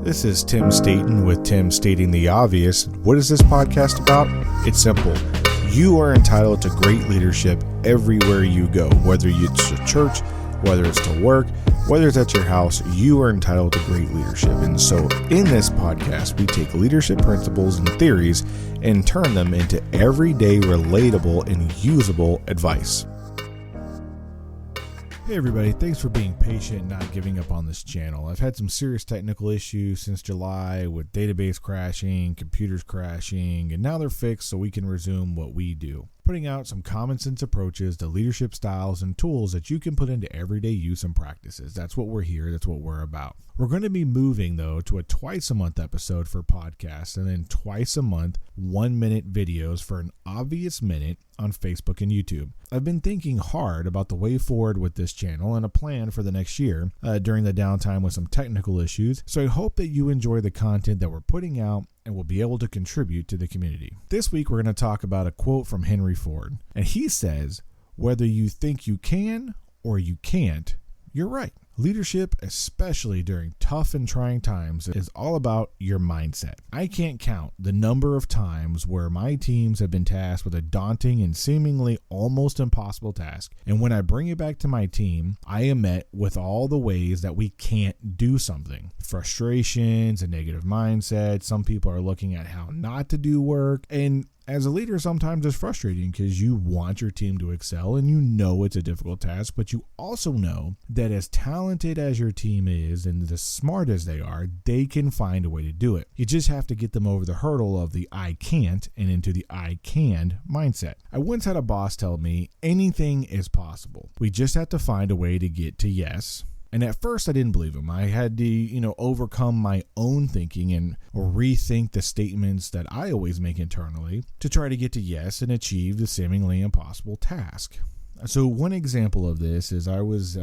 This is Tim Staten with Tim Stating the Obvious. What is this podcast about? It's simple. You are entitled to great leadership everywhere you go, whether it's to church, whether it's to work, whether it's at your house, you are entitled to great leadership. And so in this podcast, we take leadership principles and theories and turn them into everyday, relatable, and usable advice. Hey everybody, thanks for being patient and not giving up on this channel. I've had some serious technical issues since July with database crashing, computers crashing, and now they're fixed so we can resume what we do. Putting out some common sense approaches to leadership styles and tools that you can put into everyday use and practices. That's what we're here. That's what we're about. We're going to be moving, though, to a twice a month episode for podcasts and then twice a month 1-minute videos for an obvious minute on Facebook and YouTube. I've been thinking hard about the way forward with this channel and a plan for the next year during the downtime with some technical issues. So I hope that you enjoy the content that we're putting out and will be able to contribute to the community. This week, we're going to talk about a quote from Henry Ford. And he says, "Whether you think you can or you can't, you're right." Leadership, especially during tough and trying times, is all about your mindset. I can't count the number of times where my teams have been tasked with a daunting and seemingly almost impossible task. And when I bring it back to my team, I am met with all the ways that we can't do something. Frustrations, a negative mindset. Some people are looking at how not to do work. And as a leader, sometimes it's frustrating because you want your team to excel and you know it's a difficult task, but you also know that as talented as your team is and as smart as they are, they can find a way to do it. You just have to get them over the hurdle of the I can't and into the I can mindset. I once had a boss tell me anything is possible. We just have to find a way to get to yes. And at first I didn't believe him. I had to, overcome my own thinking and rethink the statements that I always make internally to try to get to yes and achieve the seemingly impossible task. So one example of this is I was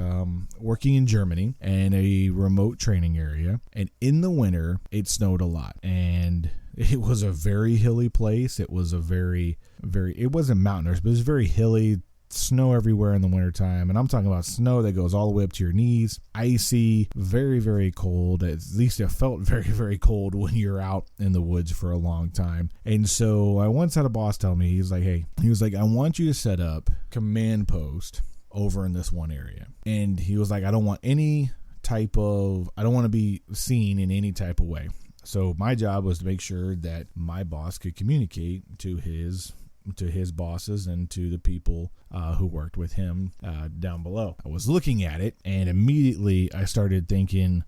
working in Germany in a remote training area, and in the winter it snowed a lot, and it was a very hilly place. It was it wasn't mountainous, but it was very hilly. Snow everywhere in the wintertime, and I'm talking about snow that goes all the way up to your knees, icy, very, very cold. At least it felt very, very cold when you're out in the woods for a long time. And so I once had a boss tell me, he was like, I want you to set up command post over in this one area. And he was like, I don't want to be seen in any type of way. So my job was to make sure that my boss could communicate to his bosses and to the people who worked with him down below. I was looking at it, and immediately I started thinking,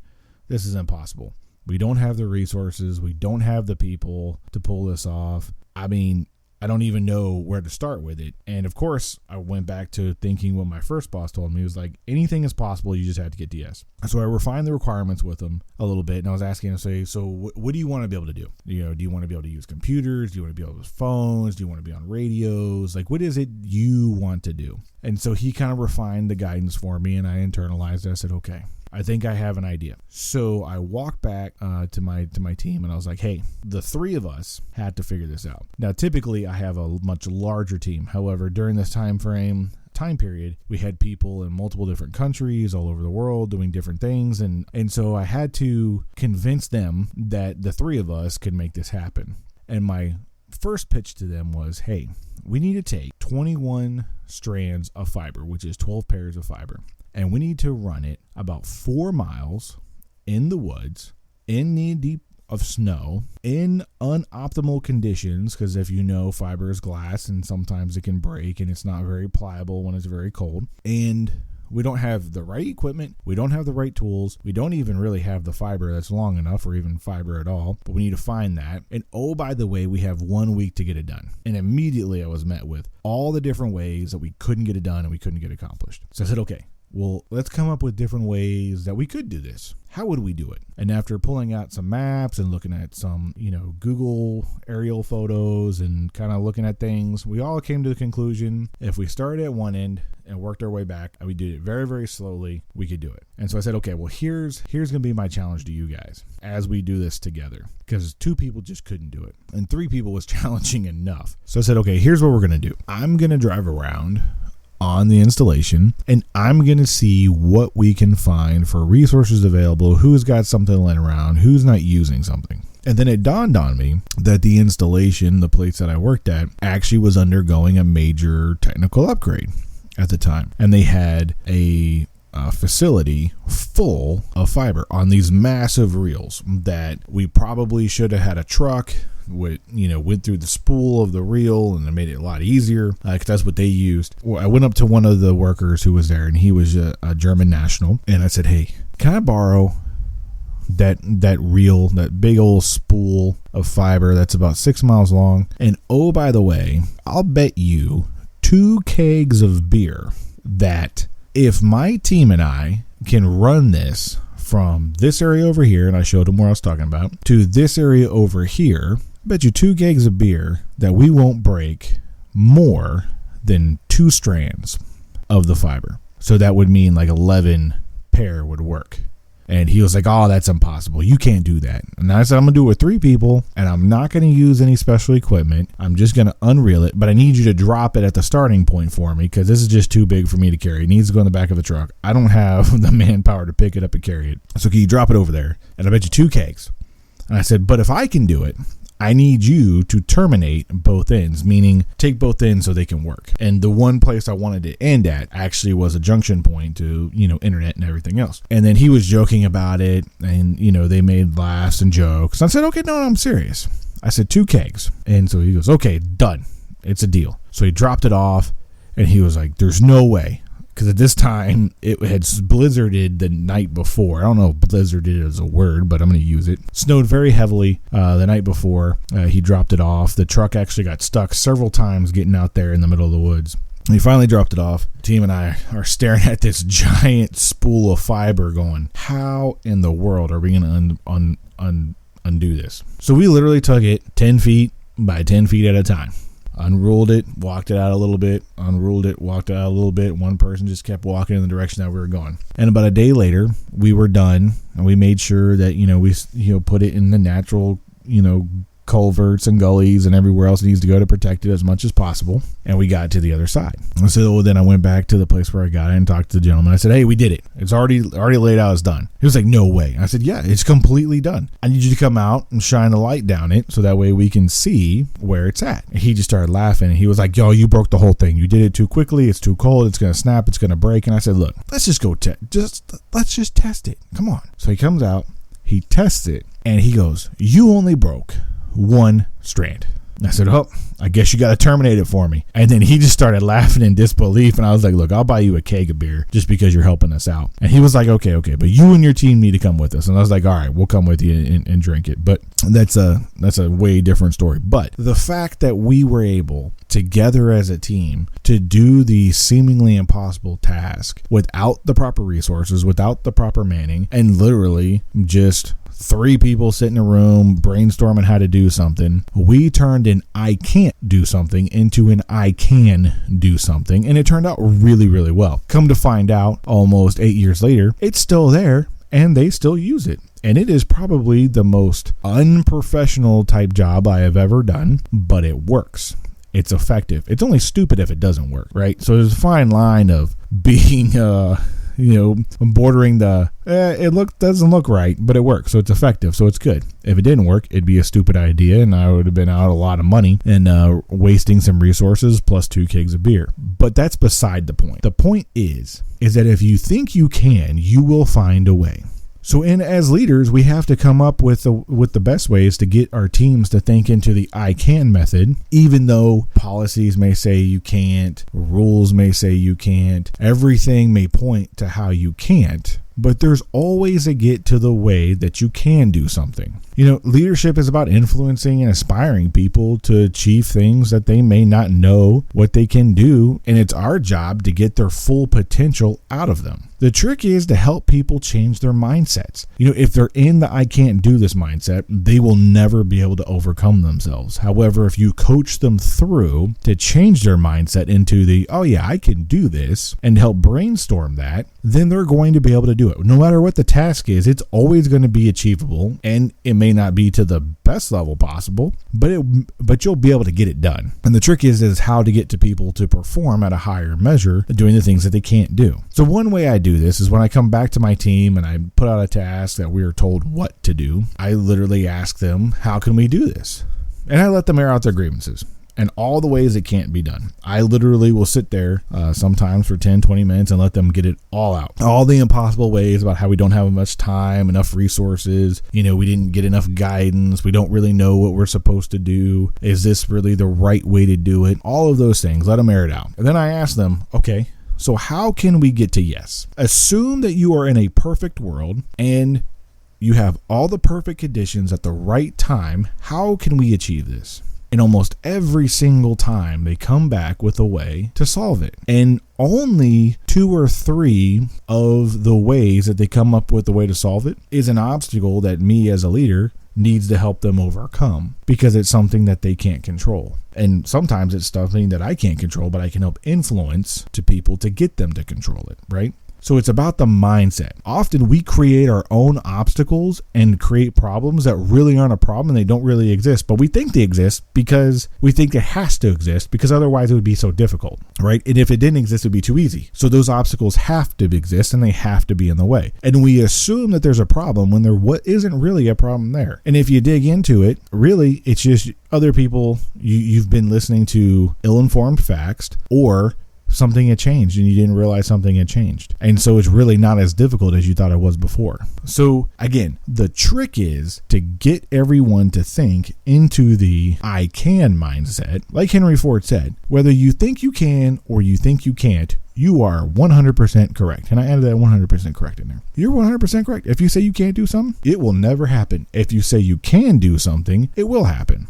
this is impossible. We don't have the resources. We don't have the people to pull this off. I mean, I don't even know where to start with it. And of course, I went back to thinking what my first boss told me. He was like, anything is possible. You just have to get to yes. So I refined the requirements with him a little bit. And I was asking him, so what do you want to be able to do? Do you want to be able to use computers? Do you want to be able to use phones? Do you want to be on radios? Like, what is it you want to do? And so he kind of refined the guidance for me, and I internalized it. I said, okay, I think I have an idea. So I walked back to my team, and I was like, hey, the three of us had to figure this out. Now, typically I have a much larger team. However, during this time period, we had people in multiple different countries all over the world doing different things. And so I had to convince them that the three of us could make this happen. And my first pitch to them was, hey, we need to take 21 strands of fiber, which is 12 pairs of fiber. And we need to run it about 4 miles in the woods, in knee deep of snow, in unoptimal conditions, because if you know, fiber is glass and sometimes it can break and it's not very pliable when it's very cold. And we don't have the right equipment. We don't have the right tools. We don't even really have the fiber that's long enough or even fiber at all, but we need to find that. And oh, by the way, we have 1 week to get it done. And immediately I was met with all the different ways that we couldn't get it done and we couldn't get it accomplished. So I said, okay, well, let's come up with different ways that we could do this. How would we do it? And after pulling out some maps and looking at some, Google aerial photos and kind of looking at things, we all came to the conclusion, if we started at one end and worked our way back and we did it very, very slowly, we could do it. And so I said, okay, well, here's going to be my challenge to you guys as we do this together, because 2 people just couldn't do it. And 3 people was challenging enough. So I said, okay, here's what we're going to do. I'm going to drive around on the installation, and I'm going to see what we can find for resources available, who's got something laying around, who's not using something. And then it dawned on me that the installation, the place that I worked at, actually was undergoing a major technical upgrade at the time. And they had a facility full of fiber on these massive reels that we probably should have had a truck went through the spool of the reel, and it made it a lot easier because that's what they used. I went up to one of the workers who was there, and he was a German national, and I said, hey, can I borrow that reel, that big old spool of fiber that's about 6 miles long? And oh, by the way, I'll bet you 2 kegs of beer that if my team and I can run this from this area over here, and I showed him where I was talking about, to this area over here, I bet you 2 kegs of beer that we won't break more than 2 strands of the fiber. So that would mean like 11 pair would work. And he was like, oh, that's impossible. You can't do that. And I said, I'm going to do it with 3 people, and I'm not going to use any special equipment. I'm just going to unreel it, but I need you to drop it at the starting point for me because this is just too big for me to carry. It needs to go in the back of the truck. I don't have the manpower to pick it up and carry it. So can you drop it over there? And I bet you 2 kegs. And I said, but if I can do it, I need you to terminate both ends, meaning take both ends so they can work. And the one place I wanted to end at actually was a junction point to, internet and everything else. And then he was joking about it, and, they made laughs and jokes. I said, okay, no, I'm serious. I said 2 kegs. And so he goes, okay, done. It's a deal. So he dropped it off, and he was like, there's no way. Because at this time, it had blizzarded the night before. I don't know if blizzarded is a word, but I'm going to use it. Snowed very heavily the night before. He dropped it off. The truck actually got stuck several times getting out there in the middle of the woods. He finally dropped it off. The team and I are staring at this giant spool of fiber going, how in the world are we going to undo this? So we literally took it 10 feet by 10 feet at a time. Unrolled it, walked it out a little bit, unrolled it, walked it out a little bit. One person just kept walking in the direction that we were going. And about a day later, we were done, and we made sure that, we put it in the natural, culverts and gullies and everywhere else it needs to go to protect it as much as possible. And we got to the other side. And so then I went back to the place where I got it and talked to the gentleman. I said, hey, we did it. It's already laid out. It's done. He was like, no way. I said, yeah, it's completely done. I need you to come out and shine the light down it so that way we can see where it's at. And he just started laughing. He was like, yo, you broke the whole thing. You did it too quickly. It's too cold. It's going to snap. It's going to break. And I said, look, let's just go let's just test it. Come on. So he comes out, he tests it, and he goes, you only broke 1 strand. I said, oh, I guess you got to terminate it for me. And then he just started laughing in disbelief. And I was like, look, I'll buy you a keg of beer just because you're helping us out. And he was like, okay, but you and your team need to come with us. And I was like, all right, we'll come with you and drink it. But that's a way different story. But the fact that we were able together as a team to do the seemingly impossible task without the proper resources, without the proper manning, and literally just 3 people sit in a room brainstorming how to do something. We turned an I can't do something into an I can do something, and it turned out really, really well. Come to find out, almost 8 years later, it's still there, and they still use it. And it is probably the most unprofessional type job I have ever done, but it works. It's effective. It's only stupid if it doesn't work, right? So there's a fine line of being bordering the it doesn't look right, but it works, so it's effective, so it's good. If it didn't work, it'd be a stupid idea, and I would have been out a lot of money and wasting some resources plus 2 kegs of beer. But that's beside the point. The point is that if you think you can, you will find a way. So, as leaders, we have to come up with the best ways to get our teams to think into the I can method, even though policies may say you can't, rules may say you can't, everything may point to how you can't. But there's always a get to the way that you can do something. Leadership is about influencing and inspiring people to achieve things that they may not know what they can do, and it's our job to get their full potential out of them. The trick is to help people change their mindsets. If they're in the I can't do this mindset, they will never be able to overcome themselves. However, if you coach them through to change their mindset into the, oh yeah, I can do this, and help brainstorm that, then they're going to be able to do it. it. No matter what the task is, it's always going to be achievable, and it may not be to the best level possible, but you'll be able to get it done. And the trick is how to get to people to perform at a higher measure, doing the things that they can't do. So one way I do this is when I come back to my team and I put out a task that we are told what to do, I literally ask them, how can we do this? And I let them air out their grievances and all the ways it can't be done. I literally will sit there sometimes for 10, 20 minutes and let them get it all out. All the impossible ways about how we don't have much time, enough resources, we didn't get enough guidance, we don't really know what we're supposed to do. Is this really the right way to do it? All of those things, let them air it out. And then I ask them, okay, so how can we get to yes? Assume that you are in a perfect world and you have all the perfect conditions at the right time. How can we achieve this? And almost every single time they come back with a way to solve it. And only 2 or 3 of the ways that they come up with the way to solve it is an obstacle that me as a leader needs to help them overcome, because it's something that they can't control. And sometimes it's something that I can't control, but I can help influence to people to get them to control it, right? So it's about the mindset. Often we create our own obstacles and create problems that really aren't a problem and they don't really exist, but we think they exist because we think it has to exist, because otherwise it would be so difficult, right? And if it didn't exist, it would be too easy. So those obstacles have to exist and they have to be in the way. And we assume that there's a problem when there isn't really a problem there. And if you dig into it, really, it's just other people, you've been listening to ill-informed facts, or something had changed and you didn't realize something had changed. And so it's really not as difficult as you thought it was before. So again, the trick is to get everyone to think into the I can mindset. Like Henry Ford said, whether you think you can or you think you can't, you are 100% correct. And I added that 100% correct in there. You're 100% correct. If you say you can't do something, it will never happen. If you say you can do something, it will happen.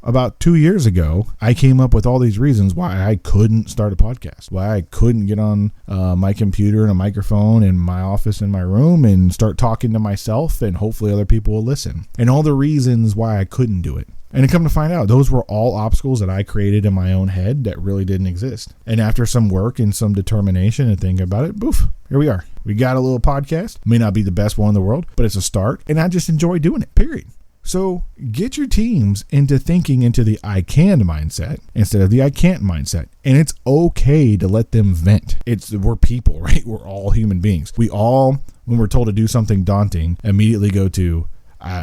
About 2 years ago, I came up with all these reasons why I couldn't start a podcast, why I couldn't get on my computer and a microphone in my office in my room and start talking to myself, and hopefully other people will listen, and all the reasons why I couldn't do it. And to come to find out, those were all obstacles that I created in my own head that really didn't exist. And after some work and some determination and thinking about it, poof, here we are. We got a little podcast. May not be the best one in the world, but it's a start, and I just enjoy doing it, period. So get your teams into thinking into the I can mindset instead of the I can't mindset. And it's okay to let them vent. We're people, right? We're all human beings. We all, when we're told to do something daunting, immediately go to,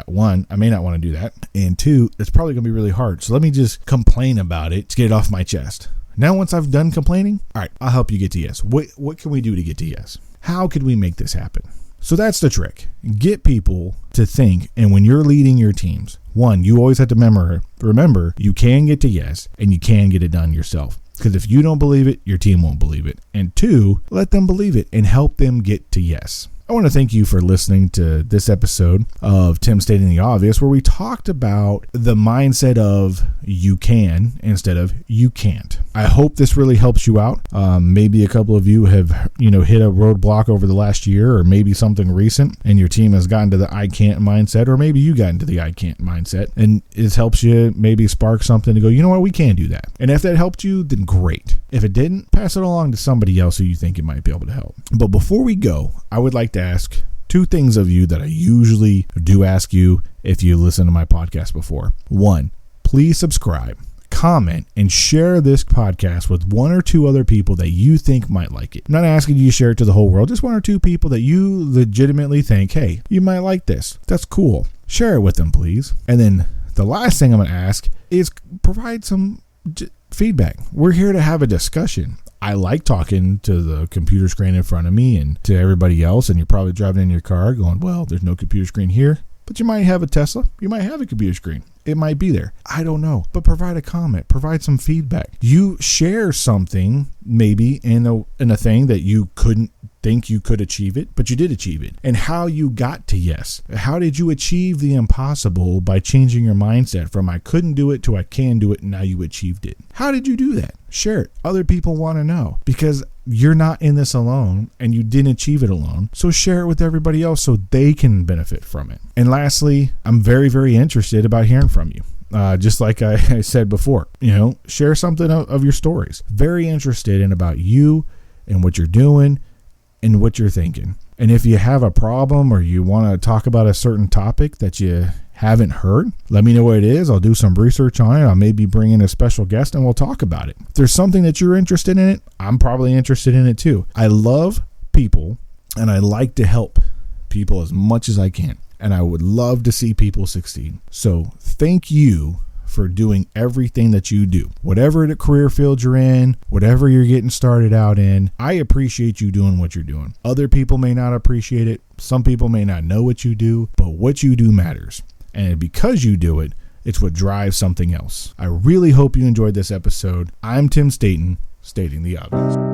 1, I may not want to do that. And 2, it's probably going to be really hard. So let me just complain about it to get it off my chest. Now, once I've done complaining, all right, I'll help you get to yes. What can we do to get to yes? How could we make this happen? So that's the trick. Get people to think. And when you're leading your teams, 1, you always have to remember you can get to yes and you can get it done yourself. Because if you don't believe it, your team won't believe it. And 2, let them believe it and help them get to yes. I want to thank you for listening to this episode of Tim Stating the Obvious, where we talked about the mindset of you can instead of you can't. I hope this really helps you out. Maybe a couple of you have, hit a roadblock over the last year, or maybe something recent, and your team has gotten to the I can't mindset, or maybe you got into the I can't mindset, and it helps you maybe spark something to go, you know what, we can do that. And if that helped you, then great. If it didn't, pass it along to somebody else who you think it might be able to help. But before we go, I would like to ask 2 things of you that I usually do ask you if you listen to my podcast before. 1, please subscribe, comment, and share this podcast with 1 or 2 other people that you think might like it. I'm not asking you to share it to the whole world, just 1 or 2 people that you legitimately think, hey, you might like this. That's cool. Share it with them, please. And then the last thing I'm going to ask is provide some feedback. We're here to have a discussion. I like talking to the computer screen in front of me and to everybody else, and you're probably driving in your car going, well, there's no computer screen here. But you might have a Tesla. You might have a computer screen. It might be there. I don't know. But provide a comment. Provide some feedback. You share something maybe in a thing that you couldn't think you could achieve it, but you did achieve it. And how you got to yes. How did you achieve the impossible by changing your mindset from I couldn't do it to I can do it, and now you achieved it? How did you do that? Share it. Other people want to know, because you're not in this alone and you didn't achieve it alone. So share it with everybody else so they can benefit from it. And lastly, I'm very, very interested about hearing from you. Just like I said before, share something of your stories. Very interested in about you and what you're doing and what you're thinking. And if you have a problem or you want to talk about a certain topic that you haven't heard, let me know what it is. I'll do some research on it. I'll maybe bring in a special guest and we'll talk about it. If there's something that you're interested in it, I'm probably interested in it too. I love people and I like to help people as much as I can. And I would love to see people succeed. So thank you for doing everything that you do. Whatever the career field you're in, whatever you're getting started out in, I appreciate you doing what you're doing. Other people may not appreciate it. Some people may not know what you do, but what you do matters. And because you do it, it's what drives something else. I really hope you enjoyed this episode. I'm Tim Staten, stating the obvious.